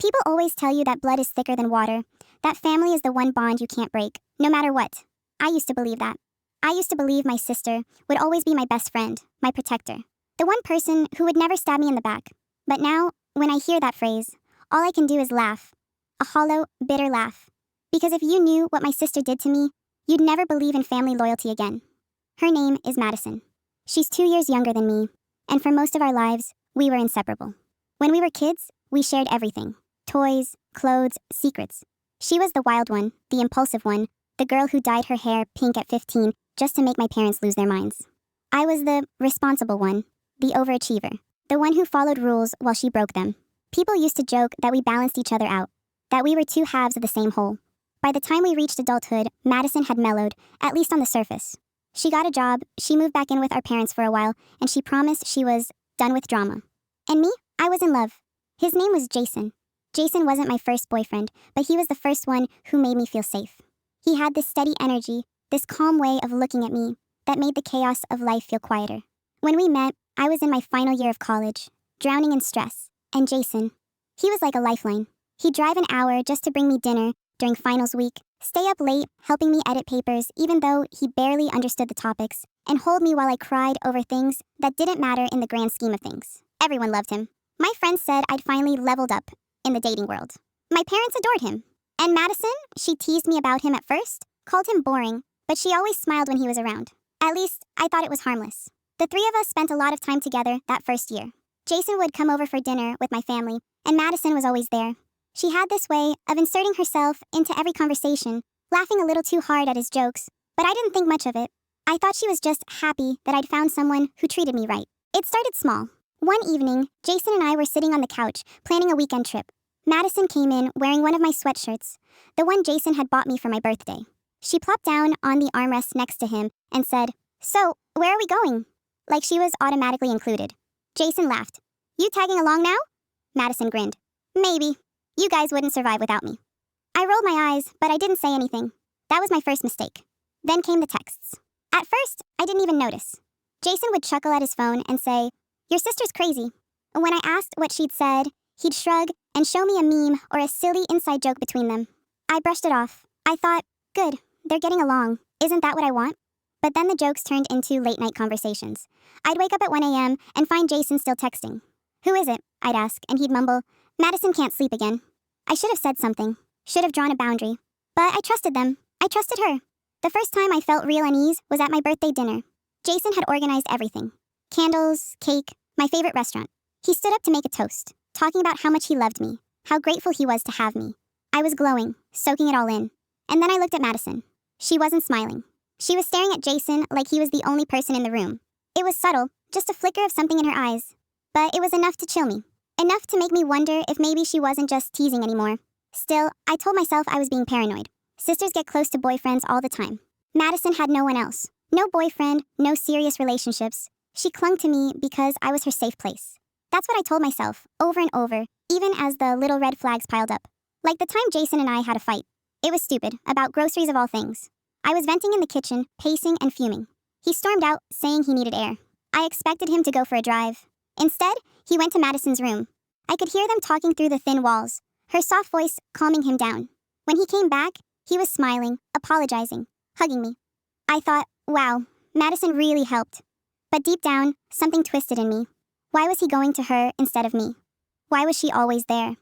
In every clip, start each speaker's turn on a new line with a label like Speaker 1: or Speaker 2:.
Speaker 1: People always tell you that blood is thicker than water, that family is the one bond you can't break, no matter what. I used to believe that. I used to believe my sister would always be my best friend, my protector, the one person who would never stab me in the back. But now, when I hear that phrase, all I can do is laugh. A hollow, bitter laugh. Because if you knew what my sister did to me, you'd never believe in family loyalty again. Her name is Madison. She's 2 years younger than me, and for most of our lives, we were inseparable. When we were kids, we shared everything. Toys, clothes, secrets. She was the wild one, the impulsive one, the girl who dyed her hair pink at 15 just to make my parents lose their minds. I was the responsible one, the overachiever, the one who followed rules while she broke them. People used to joke that we balanced each other out, that we were two halves of the same whole. By the time we reached adulthood, Madison had mellowed, at least on the surface. She got a job, she moved back in with our parents for a while, and she promised she was done with drama. And me, I was in love. His name was Jason. Jason wasn't my first boyfriend, but he was the first one who made me feel safe. He had this steady energy, this calm way of looking at me, that made the chaos of life feel quieter. When we met, I was in my final year of college, drowning in stress, and Jason, he was like a lifeline. He'd drive an hour just to bring me dinner during finals week, stay up late helping me edit papers even though he barely understood the topics, and hold me while I cried over things that didn't matter in the grand scheme of things. Everyone loved him. My friends said I'd finally leveled up in the dating world. My parents adored him. And Madison, she teased me about him at first, called him boring, but she always smiled when he was around. At least, I thought it was harmless. The three of us spent a lot of time together that first year. Jason would come over for dinner with my family, and Madison was always there. She had this way of inserting herself into every conversation, laughing a little too hard at his jokes, but I didn't think much of it. I thought she was just happy that I'd found someone who treated me right. It started small. One evening, Jason and I were sitting on the couch, planning a weekend trip. Madison came in wearing one of my sweatshirts, the one Jason had bought me for my birthday. She plopped down on the armrest next to him and said, "So, where are we going?" Like she was automatically included. Jason laughed. "You tagging along now?" Madison grinned. "Maybe. You guys wouldn't survive without me." I rolled my eyes, but I didn't say anything. That was my first mistake. Then came the texts. At first, I didn't even notice. Jason would chuckle at his phone and say, "Your sister's crazy." When I asked what she'd said, he'd shrug and show me a meme or a silly inside joke between them. I brushed it off. I thought, good, they're getting along. Isn't that what I want? But then the jokes turned into late-night conversations. I'd wake up at 1 a.m. and find Jason still texting. "Who is it?" I'd ask, and he'd mumble, "Madison can't sleep again." I should have said something. Should have drawn a boundary. But I trusted them. I trusted her. The first time I felt real unease was at my birthday dinner. Jason had organized everything. Candles, cake, my favorite restaurant. He stood up to make a toast, talking about how much he loved me, how grateful he was to have me. I was glowing, soaking it all in. And then I looked at Madison. She wasn't smiling. She was staring at Jason like he was the only person in the room. It was subtle, just a flicker of something in her eyes. But it was enough to chill me. Enough to make me wonder if maybe she wasn't just teasing anymore. Still, I told myself I was being paranoid. Sisters get close to boyfriends all the time. Madison had no one else. No boyfriend, no serious relationships. She clung to me because I was her safe place. That's what I told myself, over and over, even as the little red flags piled up. Like the time Jason and I had a fight. It was stupid, about groceries of all things. I was venting in the kitchen, pacing and fuming. He stormed out, saying he needed air. I expected him to go for a drive. Instead, he went to Madison's room. I could hear them talking through the thin walls, her soft voice calming him down. When he came back, he was smiling, apologizing, hugging me. I thought, wow, Madison really helped. But deep down, something twisted in me. Why was he going to her instead of me? Why was she always there?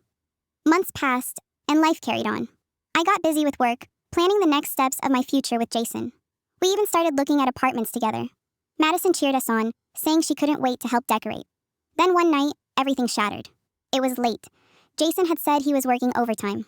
Speaker 1: Months passed, and life carried on. I got busy with work, planning the next steps of my future with Jason. We even started looking at apartments together. Madison cheered us on, saying she couldn't wait to help decorate. Then one night, everything shattered. It was late. Jason had said he was working overtime.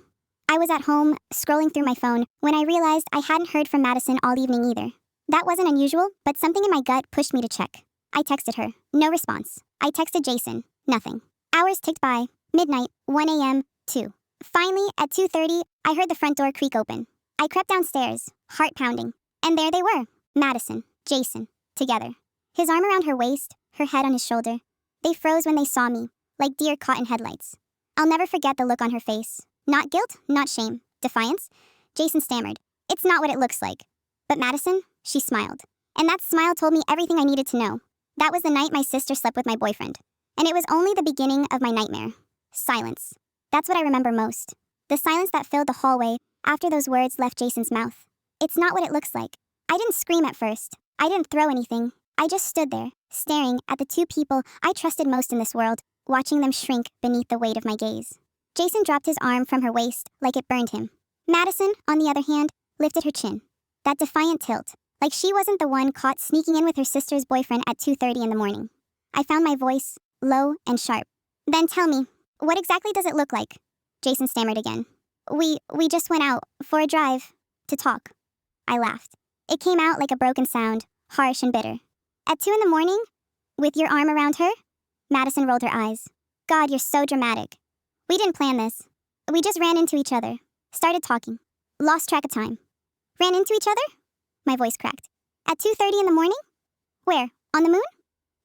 Speaker 1: I was at home, scrolling through my phone, when I realized I hadn't heard from Madison all evening either. That wasn't unusual, but something in my gut pushed me to check. I texted her. No response. I texted Jason. Nothing. Hours ticked by. Midnight, 1 a.m., 2. Finally, at 2:30, I heard the front door creak open. I crept downstairs, heart pounding. And there they were. Madison, Jason, together. His arm around her waist, her head on his shoulder. They froze when they saw me, like deer caught in headlights. I'll never forget the look on her face. Not guilt, not shame. Defiance? Jason stammered. "It's not what it looks like." But Madison, she smiled. And that smile told me everything I needed to know. That was the night my sister slept with my boyfriend. And it was only the beginning of my nightmare. Silence. That's what I remember most. The silence that filled the hallway after those words left Jason's mouth. It's not what it looks like. I didn't scream at first. I didn't throw anything. I just stood there, staring at the two people I trusted most in this world, watching them shrink beneath the weight of my gaze. Jason dropped his arm from her waist like it burned him. Madison, on the other hand, lifted her chin. That defiant tilt, like she wasn't the one caught sneaking in with her sister's boyfriend at 2:30 in the morning. I found my voice, low and sharp. Then tell me, what exactly does it look like? Jason stammered again. We just went out for a drive to talk. I laughed. It came out like a broken sound, harsh and bitter. At 2 in the morning? With your arm around her? Madison rolled her eyes. God, you're so dramatic. We didn't plan this. We just ran into each other. Started talking. Lost track of time. Ran into each other? My voice cracked. At 2:30 in the morning? Where? On the moon?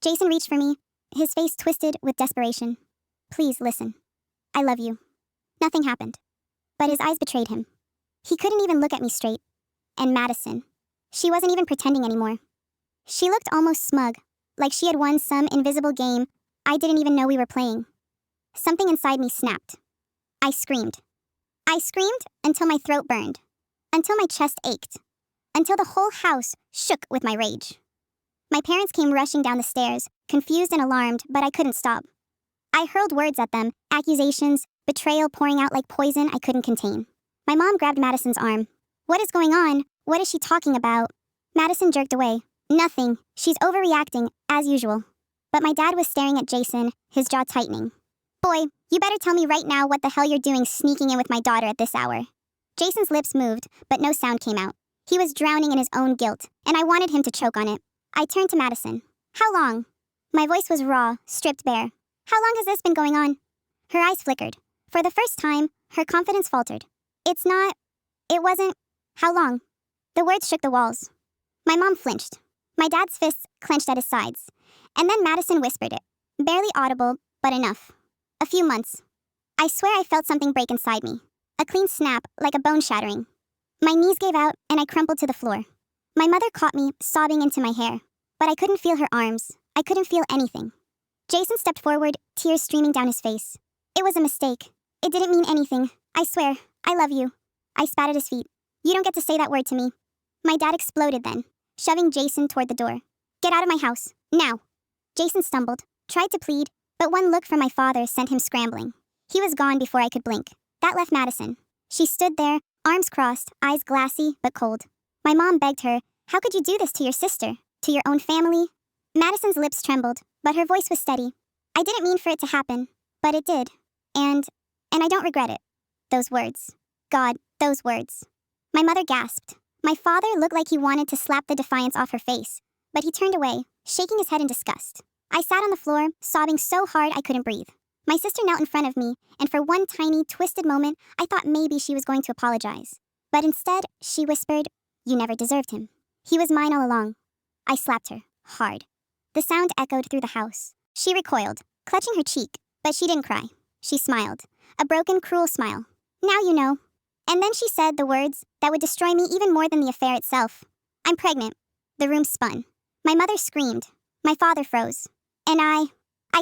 Speaker 1: Jason reached for me, his face twisted with desperation. Please listen. I love you. Nothing happened. But his eyes betrayed him. He couldn't even look at me straight. And Madison. She wasn't even pretending anymore. She looked almost smug, like she had won some invisible game I didn't even know we were playing. Something inside me snapped. I screamed. I screamed until my throat burned, until my chest ached, until the whole house shook with my rage. My parents came rushing down the stairs, confused and alarmed, but I couldn't stop. I hurled words at them, accusations, betrayal pouring out like poison I couldn't contain. My mom grabbed Madison's arm. What is going on? What is she talking about? Madison jerked away. Nothing. She's overreacting, as usual. But my dad was staring at Jason, his jaw tightening. Boy, you better tell me right now what the hell you're doing sneaking in with my daughter at this hour. Jason's lips moved, but no sound came out. He was drowning in his own guilt, and I wanted him to choke on it. I turned to Madison. How long? My voice was raw, stripped bare. How long has this been going on? Her eyes flickered. For the first time, her confidence faltered. It wasn't. How long? The words shook the walls. My mom flinched. My dad's fists clenched at his sides. And then Madison whispered it. Barely audible, but enough. A few months. I swear I felt something break inside me. A clean snap, like a bone shattering. My knees gave out, and I crumpled to the floor. My mother caught me, sobbing into my hair. But I couldn't feel her arms. I couldn't feel anything. Jason stepped forward, tears streaming down his face. It was a mistake. It didn't mean anything. I swear. I love you. I spat at his feet. You don't get to say that word to me. My dad exploded then, shoving Jason toward the door. Get out of my house. Now. Jason stumbled, tried to plead, but one look from my father sent him scrambling. He was gone before I could blink. That left Madison. She stood there, arms crossed, eyes glassy but cold. My mom begged her, how could you do this to your sister? To your own family? Madison's lips trembled, but her voice was steady. I didn't mean for it to happen, but it did. And I don't regret it. Those words. God, those words. My mother gasped. My father looked like he wanted to slap the defiance off her face, but he turned away, shaking his head in disgust. I sat on the floor, sobbing so hard I couldn't breathe. My sister knelt in front of me, and for one tiny, twisted moment, I thought maybe she was going to apologize. But instead, she whispered, You never deserved him. He was mine all along. I slapped her, hard. The sound echoed through the house. She recoiled, clutching her cheek, but she didn't cry. She smiled, a broken, cruel smile. Now you know. And then she said the words that would destroy me even more than the affair itself. I'm pregnant. The room spun. My mother screamed. My father froze. And I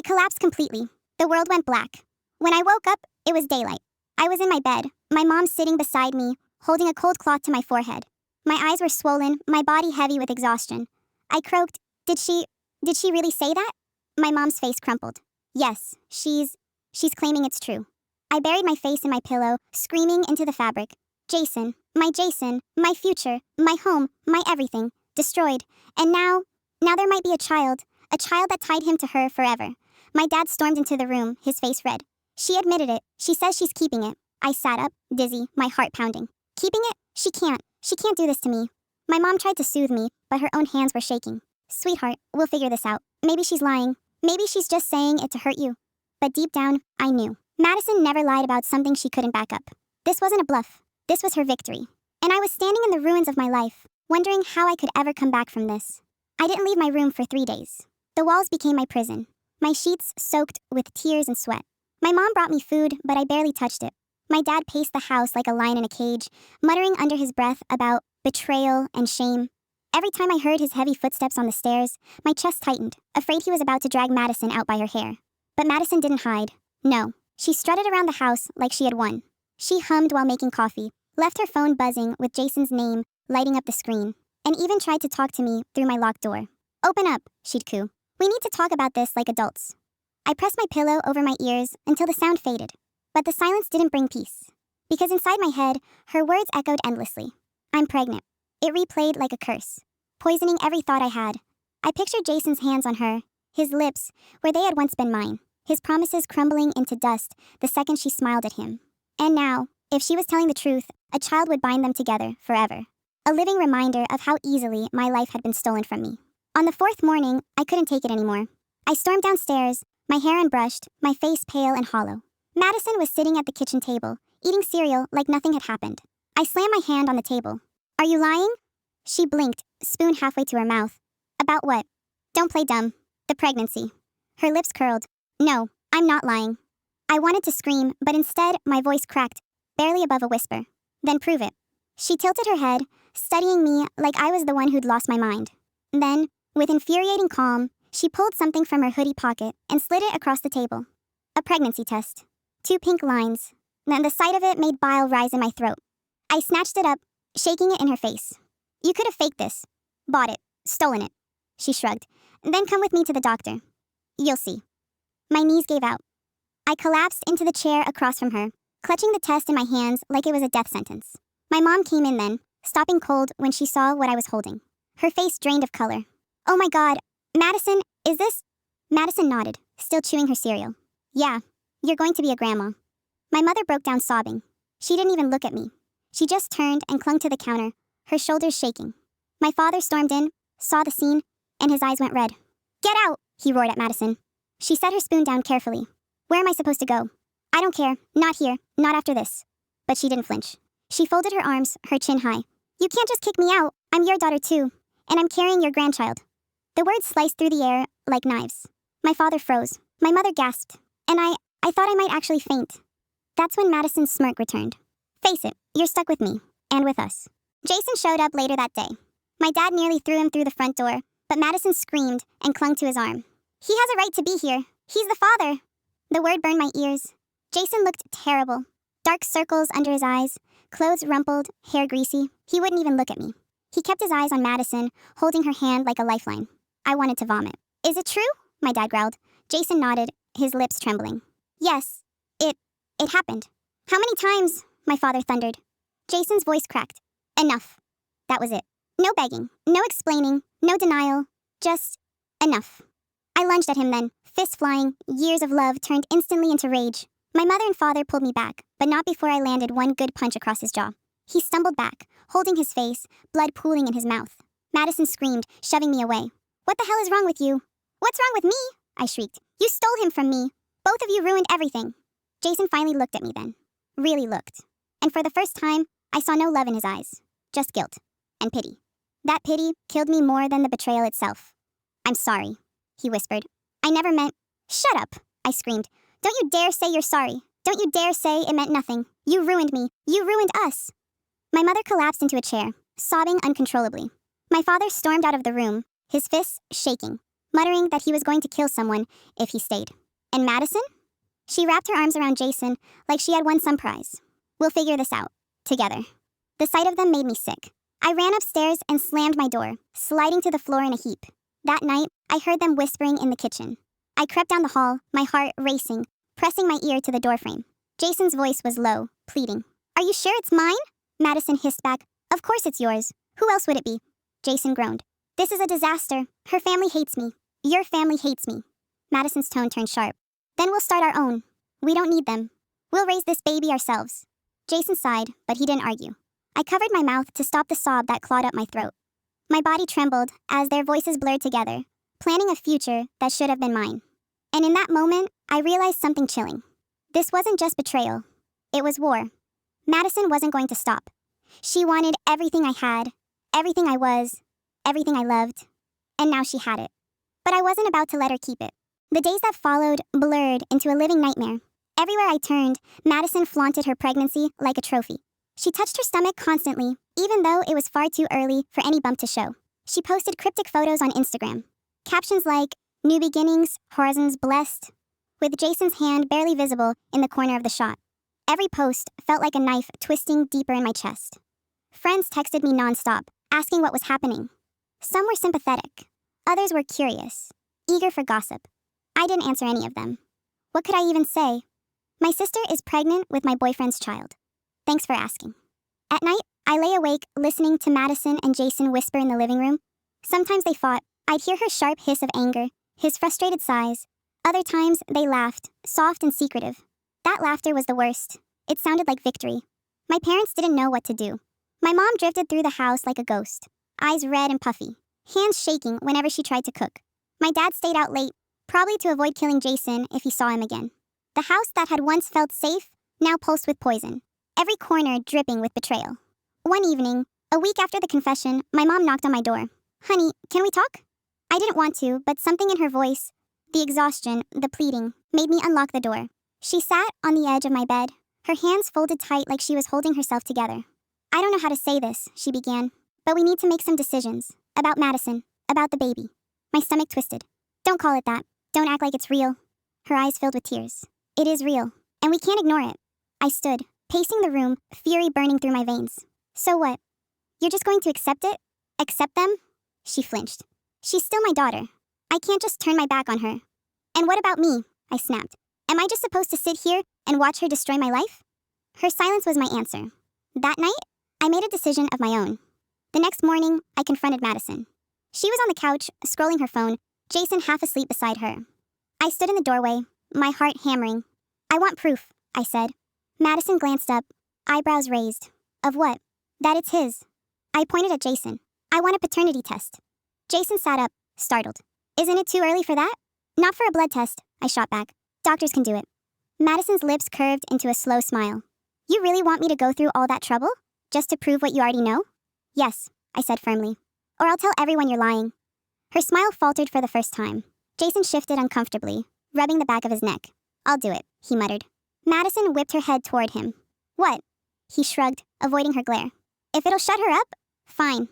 Speaker 1: collapsed completely. The world went black. When I woke up, it was daylight. I was in my bed, my mom sitting beside me, holding a cold cloth to my forehead. My eyes were swollen, my body heavy with exhaustion. I croaked, Did she really say that? My mom's face crumpled. Yes, she's claiming it's true. I buried my face in my pillow, screaming into the fabric. Jason, my future, my home, my everything, destroyed. And now there might be a child that tied him to her forever. My dad stormed into the room, his face red. She admitted it. She says she's keeping it. I sat up, dizzy, my heart pounding. Keeping it? She can't do this to me. My mom tried to soothe me, but her own hands were shaking. Sweetheart, we'll figure this out. Maybe she's lying. Maybe she's just saying it to hurt you. But deep down, I knew. Madison never lied about something she couldn't back up. This wasn't a bluff. This was her victory. And I was standing in the ruins of my life, wondering how I could ever come back from this. I didn't leave my room for 3 days. The walls became my prison. My sheets soaked with tears and sweat. My mom brought me food, but I barely touched it. My dad paced the house like a lion in a cage, muttering under his breath about betrayal and shame. Every time I heard his heavy footsteps on the stairs, my chest tightened, afraid he was about to drag Madison out by her hair. But Madison didn't hide. No, She strutted around the house like she had won. She hummed while making coffee, left her phone buzzing with Jason's name lighting up the screen, and even tried to talk to me through my locked door. "Open up," she'd coo. "We need to talk about this like adults." I pressed my pillow over my ears until the sound faded. But the silence didn't bring peace. Because inside my head, her words echoed endlessly. "I'm pregnant." It replayed like a curse, poisoning every thought I had. I pictured Jason's hands on her, his lips where they had once been mine, his promises crumbling into dust the second she smiled at him. And now, if she was telling the truth, a child would bind them together forever. A living reminder of how easily my life had been stolen from me. On the fourth morning, I couldn't take it anymore. I stormed downstairs, my hair unbrushed, my face pale and hollow. Madison was sitting at the kitchen table, eating cereal like nothing had happened. I slammed my hand on the table. "Are you lying?" She blinked, spoon halfway to her mouth. "About what?" "Don't play dumb." "The pregnancy." Her lips curled. "No, I'm not lying." I wanted to scream, but instead my voice cracked, barely above a whisper. "Then prove it." She tilted her head, studying me like I was the one who'd lost my mind. Then, with infuriating calm, she pulled something from her hoodie pocket and slid it across the table. A pregnancy test. 2 pink lines. Then the sight of it made bile rise in my throat. I snatched it up, shaking it in her face. "You could have faked this. Bought it. Stolen it." She shrugged. "Then come with me to the doctor. You'll see." My knees gave out. I collapsed into the chair across from her, clutching the test in my hands like it was a death sentence. My mom came in then, stopping cold when she saw what I was holding. Her face drained of color. "Oh my God, Madison, is this?" Madison nodded, still chewing her cereal. "Yeah, you're going to be a grandma." My mother broke down sobbing. She didn't even look at me. She just turned and clung to the counter, her shoulders shaking. My father stormed in, saw the scene, and his eyes went red. "Get out!" he roared at Madison. She set her spoon down carefully. "Where am I supposed to go?" "I don't care. Not here. Not after this." But she didn't flinch. She folded her arms, her chin high. "You can't just kick me out. I'm your daughter too. And I'm carrying your grandchild." The words sliced through the air like knives. My father froze. My mother gasped. And I thought I might actually faint. That's when Madison's smirk returned. "Face it, you're stuck with me. And with us." Jason showed up later that day. My dad nearly threw him through the front door, but Madison screamed and clung to his arm. "He has a right to be here. He's the father." The word burned my ears. Jason looked terrible. Dark circles under his eyes, clothes rumpled, hair greasy. He wouldn't even look at me. He kept his eyes on Madison, holding her hand like a lifeline. I wanted to vomit. "Is it true?" my dad growled. Jason nodded, his lips trembling. "Yes, it happened." "How many times?" my father thundered. Jason's voice cracked. "Enough." That was it. No begging, no explaining, no denial, just enough. I lunged at him then, fists flying, years of love turned instantly into rage. My mother and father pulled me back, but not before I landed one good punch across his jaw. He stumbled back, holding his face, blood pooling in his mouth. Madison screamed, shoving me away. "What the hell is wrong with you?" "What's wrong with me?" I shrieked. "You stole him from me. Both of you ruined everything." Jason finally looked at me then. Really looked. And for the first time, I saw no love in his eyes. Just guilt. And pity. That pity killed me more than the betrayal itself. "I'm sorry," he whispered. "I never meant—" "Shut up," I screamed. "Don't you dare say you're sorry. Don't you dare say it meant nothing. You ruined me. You ruined us." My mother collapsed into a chair, sobbing uncontrollably. My father stormed out of the room, his fists shaking, muttering that he was going to kill someone if he stayed. And Madison? She wrapped her arms around Jason like she had won some prize. "We'll figure this out. Together." The sight of them made me sick. I ran upstairs and slammed my door, sliding to the floor in a heap. That night, I heard them whispering in the kitchen. I crept down the hall, my heart racing, pressing my ear to the doorframe. Jason's voice was low, pleading. "Are you sure it's mine?" Madison hissed back. "Of course it's yours. Who else would it be?" Jason groaned. "This is a disaster. Her family hates me. Your family hates me." Madison's tone turned sharp. "Then we'll start our own. We don't need them. We'll raise this baby ourselves." Jason sighed, but he didn't argue. I covered my mouth to stop the sob that clawed up my throat. My body trembled as their voices blurred together, planning a future that should have been mine. And in that moment, I realized something chilling. This wasn't just betrayal. It was war. Madison wasn't going to stop. She wanted everything I had, everything I was, everything I loved. And now she had it. But I wasn't about to let her keep it. The days that followed blurred into a living nightmare. Everywhere I turned, Madison flaunted her pregnancy like a trophy. She touched her stomach constantly, even though it was far too early for any bump to show. She posted cryptic photos on Instagram. Captions like, "New beginnings, horizons blessed," with Jason's hand barely visible in the corner of the shot. Every post felt like a knife twisting deeper in my chest. Friends texted me nonstop, asking what was happening. Some were sympathetic. Others were curious, eager for gossip. I didn't answer any of them. What could I even say? My sister is pregnant with my boyfriend's child. Thanks for asking. At night, I lay awake listening to Madison and Jason whisper in the living room. Sometimes they fought. I'd hear her sharp hiss of anger, his frustrated sighs. Other times, they laughed, soft and secretive. That laughter was the worst. It sounded like victory. My parents didn't know what to do. My mom drifted through the house like a ghost, eyes red and puffy, hands shaking whenever she tried to cook. My dad stayed out late, probably to avoid killing Jason if he saw him again. The house that had once felt safe now pulsed with poison, every corner dripping with betrayal. One evening, a week after the confession, my mom knocked on my door. "Honey, can we talk?" I didn't want to, but something in her voice, the exhaustion, the pleading, made me unlock the door. She sat on the edge of my bed, her hands folded tight like she was holding herself together. "I don't know how to say this," she began, "but we need to make some decisions. About Madison, about the baby." My stomach twisted. "Don't call it that. Don't act like it's real." Her eyes filled with tears. "It is real, and we can't ignore it." I stood, pacing the room, fury burning through my veins. "So what? You're just going to accept it? Accept them?" She flinched. "She's still my daughter. I can't just turn my back on her." "And what about me?" I snapped. "Am I just supposed to sit here and watch her destroy my life?" Her silence was my answer. That night, I made a decision of my own. The next morning, I confronted Madison. She was on the couch, scrolling her phone, Jason half asleep beside her. I stood in the doorway, my heart hammering. "I want proof," I said. Madison glanced up, eyebrows raised. "Of what?" "That it's his." I pointed at Jason. "I want a paternity test." Jason sat up, startled. "Isn't it too early for that?" "Not for a blood test," I shot back. "Doctors can do it." Madison's lips curved into a slow smile. "You really want me to go through all that trouble? Just to prove what you already know?" "Yes," I said firmly. "Or I'll tell everyone you're lying." Her smile faltered for the first time. Jason shifted uncomfortably, rubbing the back of his neck. "I'll do it," he muttered. Madison whipped her head toward him. "What?" He shrugged, avoiding her glare. "If it'll shut her up, fine."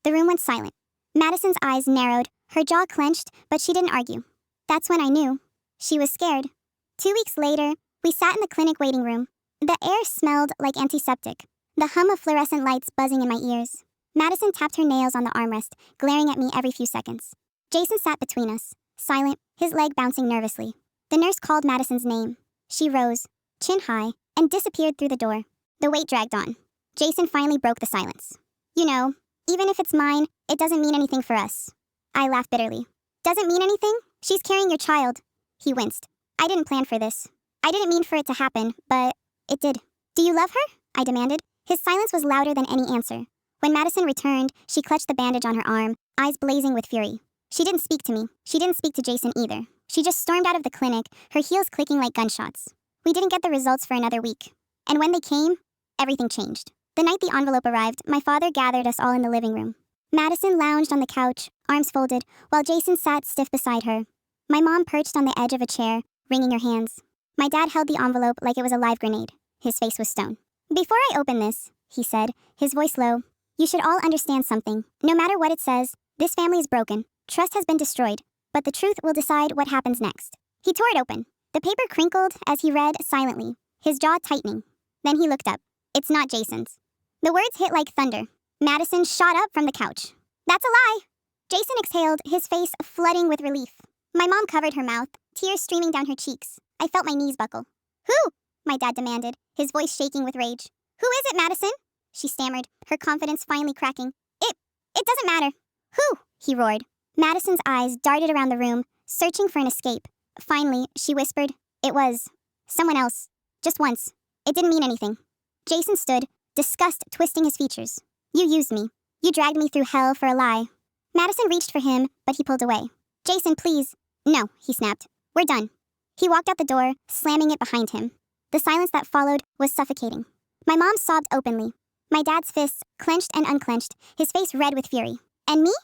Speaker 1: The room went silent. Madison's eyes narrowed, her jaw clenched, but she didn't argue. That's when I knew. She was scared. 2 weeks later, we sat in the clinic waiting room. The air smelled like antiseptic, the hum of fluorescent lights buzzing in my ears. Madison tapped her nails on the armrest, glaring at me every few seconds. Jason sat between us, silent, his leg bouncing nervously. The nurse called Madison's name. She rose, chin high, and disappeared through the door. The wait dragged on. Jason finally broke the silence. "You know, even if it's mine, it doesn't mean anything for us." I laughed bitterly. "Doesn't mean anything? She's carrying your child." He winced. "I didn't plan for this. I didn't mean for it to happen, but it did." "Do you love her?" I demanded. His silence was louder than any answer. When Madison returned, she clutched the bandage on her arm, eyes blazing with fury. She didn't speak to me. She didn't speak to Jason either. She just stormed out of the clinic, her heels clicking like gunshots. We didn't get the results for another week. And when they came, everything changed. The night the envelope arrived, my father gathered us all in the living room. Madison lounged on the couch, arms folded, while Jason sat stiff beside her. My mom perched on the edge of a chair, wringing her hands. My dad held the envelope like it was a live grenade. His face was stone. "Before I open this," he said, his voice low, "you should all understand something. No matter what it says, this family is broken. Trust has been destroyed. But the truth will decide what happens next." He tore it open. The paper crinkled as he read silently, his jaw tightening. Then he looked up. "It's not Jason's." The words hit like thunder. Madison shot up from the couch. "That's a lie!" Jason exhaled, his face flooding with relief. My mom covered her mouth, tears streaming down her cheeks. I felt my knees buckle. "Who?" my dad demanded, his voice shaking with rage. "Who is it, Madison?" she stammered, her confidence finally cracking. It doesn't matter." "Who?" he roared. Madison's eyes darted around the room, searching for an escape. Finally, she whispered, "It was someone else. Just once. It didn't mean anything." Jason stood, disgust twisting his features. "You used me. You dragged me through hell for a lie." Madison reached for him, but he pulled away. "Jason, please." "No," he snapped. "We're done." He walked out the door, slamming it behind him. The silence that followed was suffocating. My mom sobbed openly. My dad's fists clenched and unclenched, his face red with fury. And me?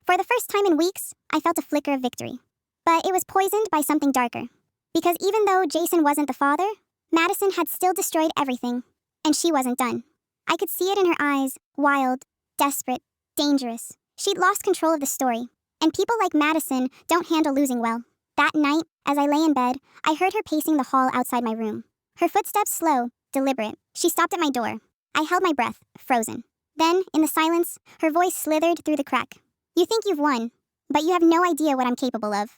Speaker 1: For the first time in weeks, I felt a flicker of victory. But it was poisoned by something darker. Because even though Jason wasn't the father, Madison had still destroyed everything. And she wasn't done. I could see it in her eyes, wild, desperate, dangerous. She'd lost control of the story. And people like Madison don't handle losing well. That night, as I lay in bed, I heard her pacing the hall outside my room. Her footsteps slow, deliberate. She stopped at my door. I held my breath, frozen. Then, in the silence, her voice slithered through the crack. You think you've won, but you have no idea what I'm capable of.